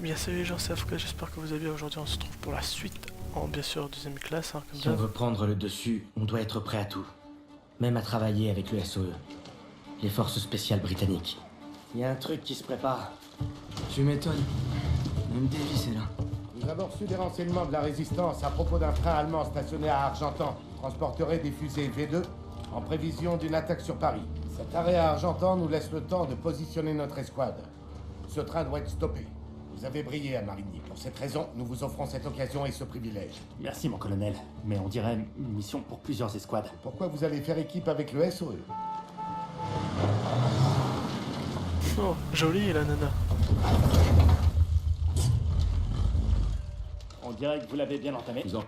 Bien salut les gens, c'est Afka, j'espère que vous allez bien. Aujourd'hui on se retrouve pour la suite en bien sûr deuxième classe comme Si on d'hab. veut prendre le dessus, on doit être prêt à tout. Même à travailler avec le SOE. Les forces spéciales britanniques. Il y a un truc qui se prépare. Tu m'étonnes. Même Davis est là. Nous avons reçu des renseignements de la résistance à propos d'un train allemand stationné à Argentan qui transporterait des fusées V2 en prévision d'une attaque sur Paris. Cet arrêt à Argentan nous laisse le temps de positionner notre escouade. Ce train doit être stoppé. Vous avez brillé à Marigny. Pour cette raison, nous vous offrons cette occasion et ce privilège. Merci mon colonel, mais on dirait une mission pour plusieurs escouades. Pourquoi vous allez faire équipe avec le SOE? Oh, jolie la nana. On dirait que vous l'avez bien entamé. Vous en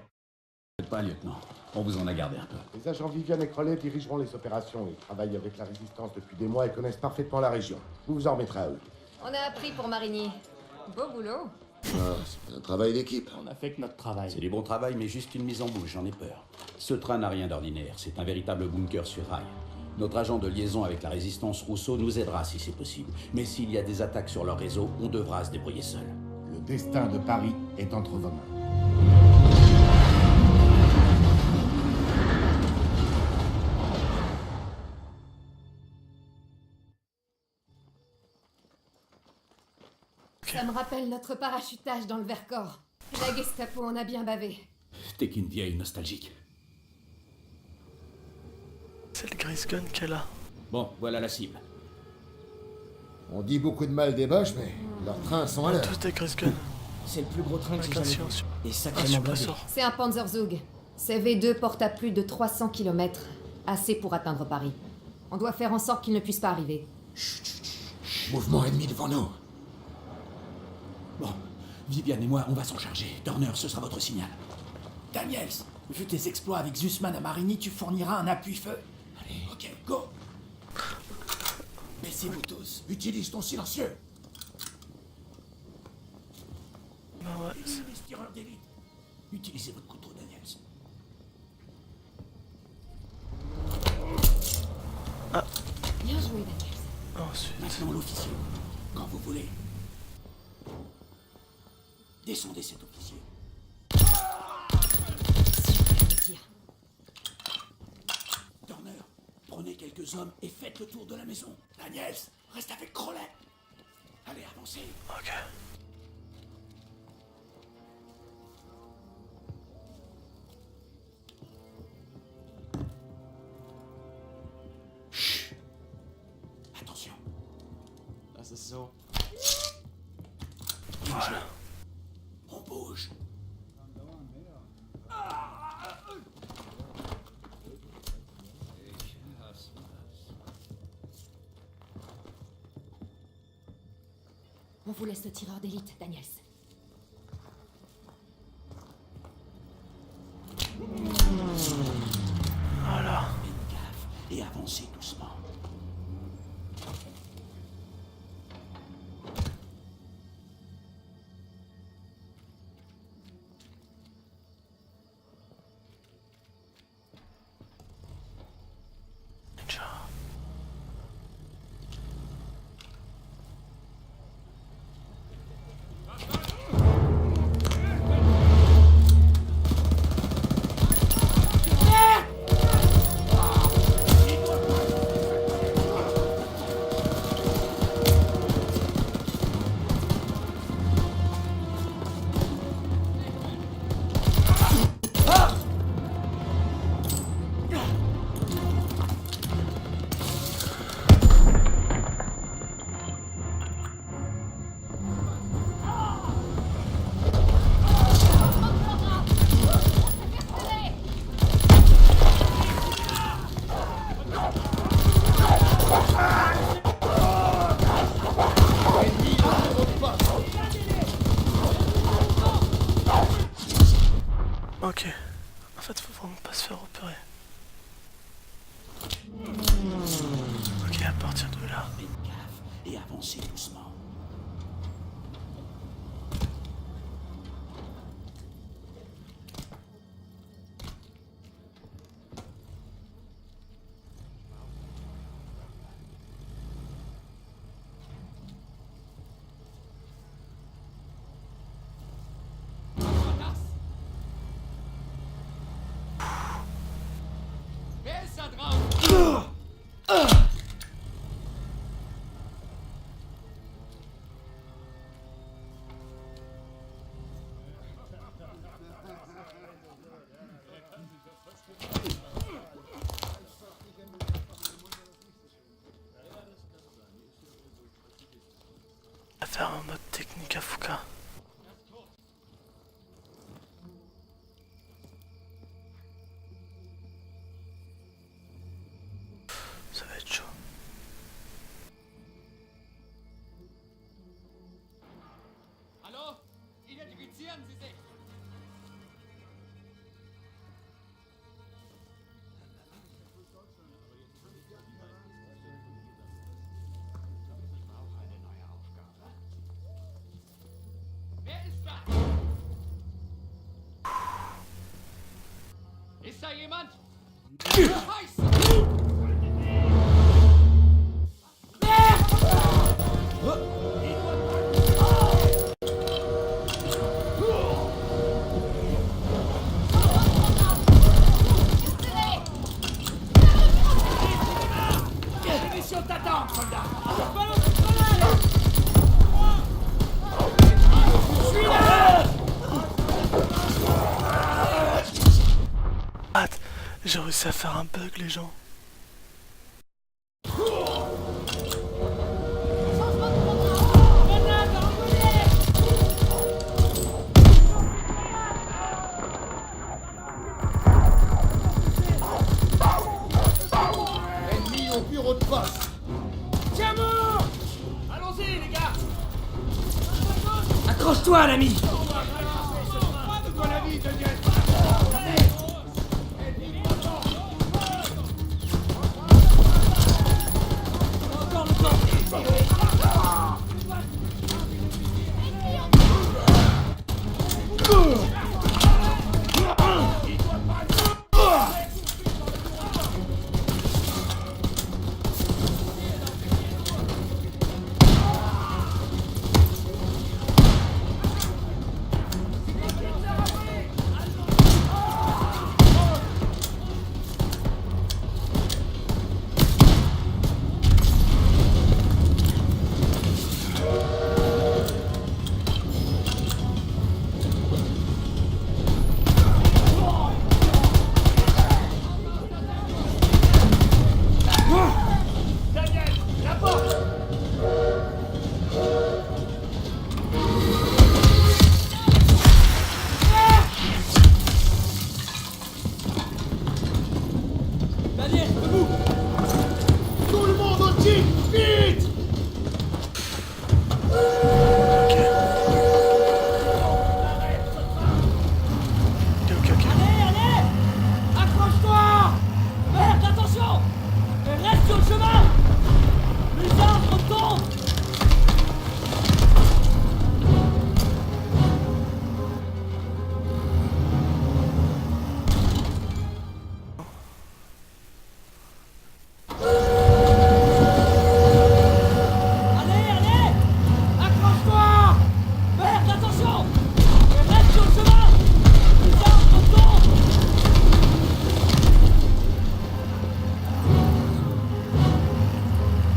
faites pas, lieutenant. On vous en a gardé un peu. Les agents Vivian et Crowley dirigeront les opérations. Ils travaillent avec la résistance depuis des mois et connaissent parfaitement la région. Vous vous en remettrez à eux. On a appris pour Marigny. Beau boulot. Ah, c'est un travail d'équipe. On a fait que notre travail. C'est du bon travail, mais juste une mise en bouche, j'en ai peur. Ce train n'a rien d'ordinaire, c'est un véritable bunker sur rail. Notre agent de liaison avec la résistance Rousseau nous aidera si c'est possible. Mais s'il y a des attaques sur leur réseau, on devra se débrouiller seul. Le destin de Paris est entre vos mains. Ça me rappelle notre parachutage dans le Vercors. La Gestapo en a bien bavé. T'es qu'une vieille nostalgique. C'est le Gris Gun qu'elle a. Bon, voilà la cible. On dit beaucoup de mal des Boches, mais leurs trains sont à l'heure. Tous des Gris Gun. C'est le plus gros train que j'ai Avec un jamais vu. silencieux. Et Un sacrément blindé. suppresseur. C'est un Panzerzug. Ces V2 portent à plus de 300 km. Assez pour atteindre Paris. On doit faire en sorte qu'ils ne puissent pas arriver. Mouvement ennemi devant nous. Bon, Viviane et moi, on va s'en charger. Turner, ce sera votre signal. Daniels, vu tes exploits avec Zussman à Marigny, tu fourniras un appui-feu. Allez, ok, go. Baissez-vous tous. Utilise ton silencieux. Bah ouais. Les tireurs d'élite. Utilisez votre couteau, Daniels. Bien joué, Daniel. Ensuite. Maintenant, l'officier. Quand vous voulez. Descendez cet officier. Super de tir. Turner, prenez quelques hommes et faites le tour de la maison. Daniels, reste avec Crowley. Allez, avancez. Ok. Attention. Das ist so. Voilà. On bouge. On vous laisse le tireur d'élite, Daniels. Voilà. Faites gaffe et avancez doucement. Ciao. Ok. En fait, faut vraiment pas se faire repérer. Ok, à partir de là. Faites gaffe et avancez doucement. faire un mode technique à Fuka. Ça va être chaud. Hallo? Identifizieren Sie sich! Wer ist da? Ist da jemand? Scheiße! Mission t'attend, soldat. Hâte, j'ai réussi à faire un bug les gens. Ennemi au bureau de poste. Tiens bon. Allons-y, les gars. Accroche-toi, l'ami. Encore le temps. Daniel, debout. Tout le monde au jeep, vite. Ok. Allez, accroche-toi. Merde, attention. Et reste sur le chemin. Les arbres tombent. Allez, accroche-toi. Merde, attention. Et reste sur le chemin. Les arbres tombent.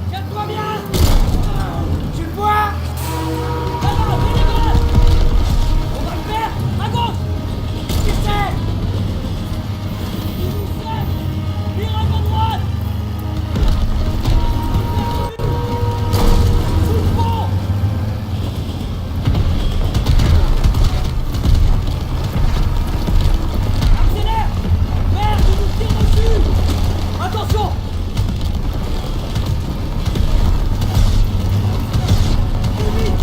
Tiens-toi bien. Tu le vois? Là-bas, fais les grenades. On va le faire. À gauche. Qui c'est? Virage à droite. Sous le pont. Accélère. Merde, il nous tire dessus. Attention. Plus vite.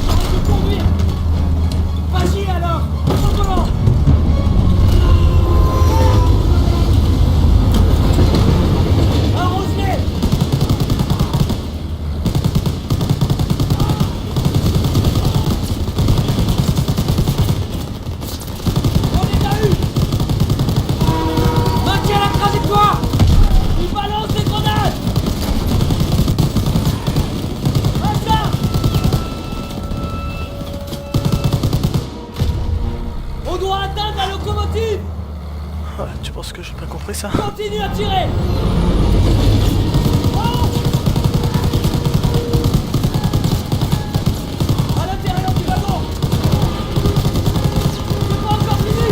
Arrête de conduire. Vas-y alors, au volant. Arrose-les. On les a eus. Maintiens la trajectoire. Il balance les grenades. Reste là. On doit atteindre la locomotive. Ouais, tu penses que j'ai pas compris ça? Continue à tirer. Oh. À l'intérieur du wagon. C'est pas encore fini.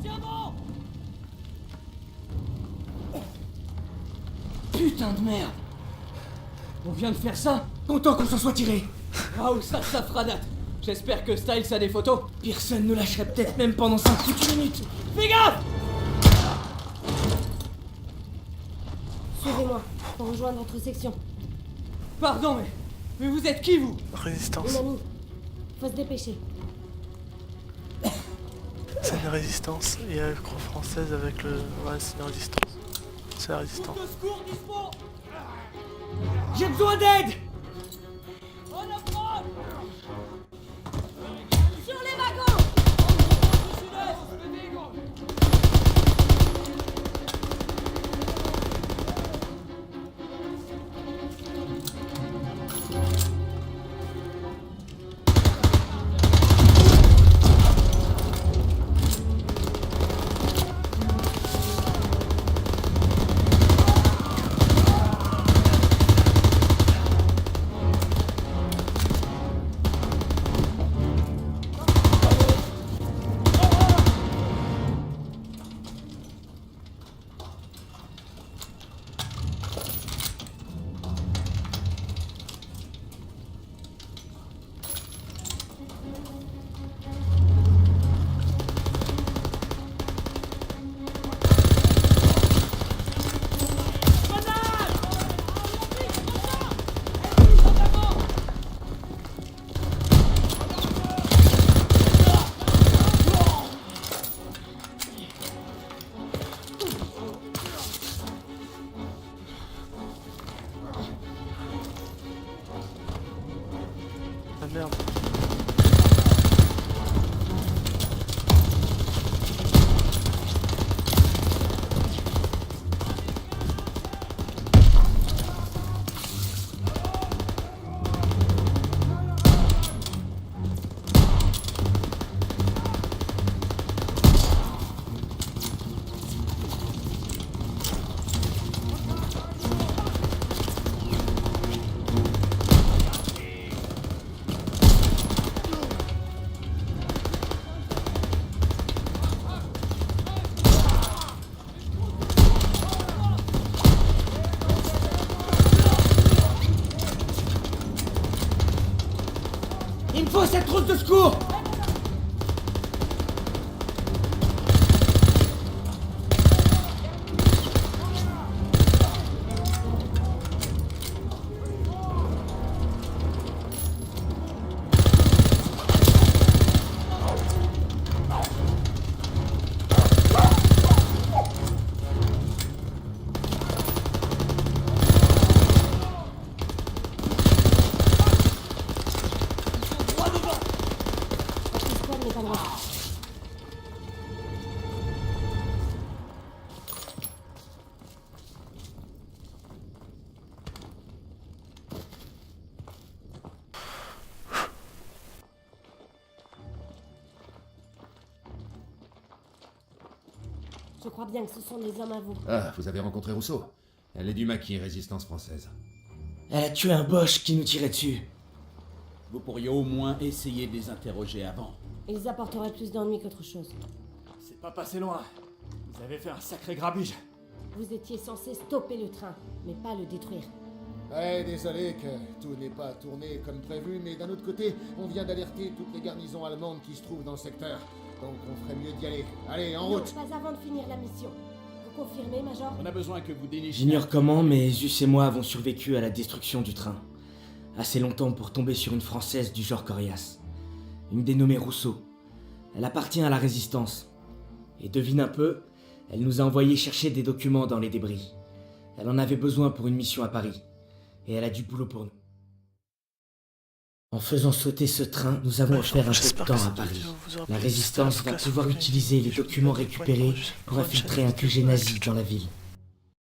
Tiens bon! Putain de merde! On vient de faire ça? Content qu'on s'en soit tiré. Waouh, ça fera date! J'espère que Styles a des photos. Personne ne lâcherait peut-être même pendant 5 petites minutes. Fais gaffe! Suivez-moi, pour rejoindre votre section. Pardon, mais vous êtes qui, vous? Résistance. Une amie. Faut se dépêcher. C'est une résistance. Il y a une croix française avec le... Ouais, c'est une résistance. C'est la résistance. De secours dispo! J'ai besoin d'aide! On approche! Sur les wagons! Ah merde. Il me faut cette trousse de secours! L'escouade n'est pas loin. Je crois bien que ce sont des hommes à vous. Ah, vous avez rencontré Rousseau? Elle est du maquis Résistance française. Elle a tué un Boche qui nous tirait dessus. Vous pourriez au moins essayer de les interroger avant. Ils apporteraient plus d'ennuis qu'autre chose. C'est pas passé loin. Vous avez fait un sacré grabuge. Vous étiez censé stopper le train, mais pas le détruire. Ouais, désolé que tout n'ait pas tourné comme prévu, mais d'un autre côté, on vient d'alerter toutes les garnisons allemandes qui se trouvent dans le secteur. Donc on ferait mieux d'y aller. Allez, en Non, route! pas avant de finir la mission. Vous confirmez, Major? On a besoin que vous dénichiez... J'ignore comment, mais Zus et moi avons survécu à la destruction du train. Assez longtemps pour tomber sur une Française du genre Corias. Une dénommée Rousseau. Elle appartient à la Résistance. Et devine un peu, elle nous a envoyé chercher des documents dans les débris. Elle en avait besoin pour une mission à Paris. Et elle a du boulot pour nous. En faisant sauter ce train, nous avons offert un peu de J'espère temps que à cette Paris. vidéo vous aura La plu. Résistance C'était va un pouvoir podcast. utiliser les Je vous documents donne récupérés une pour infiltrer un QG nazi dans la ville.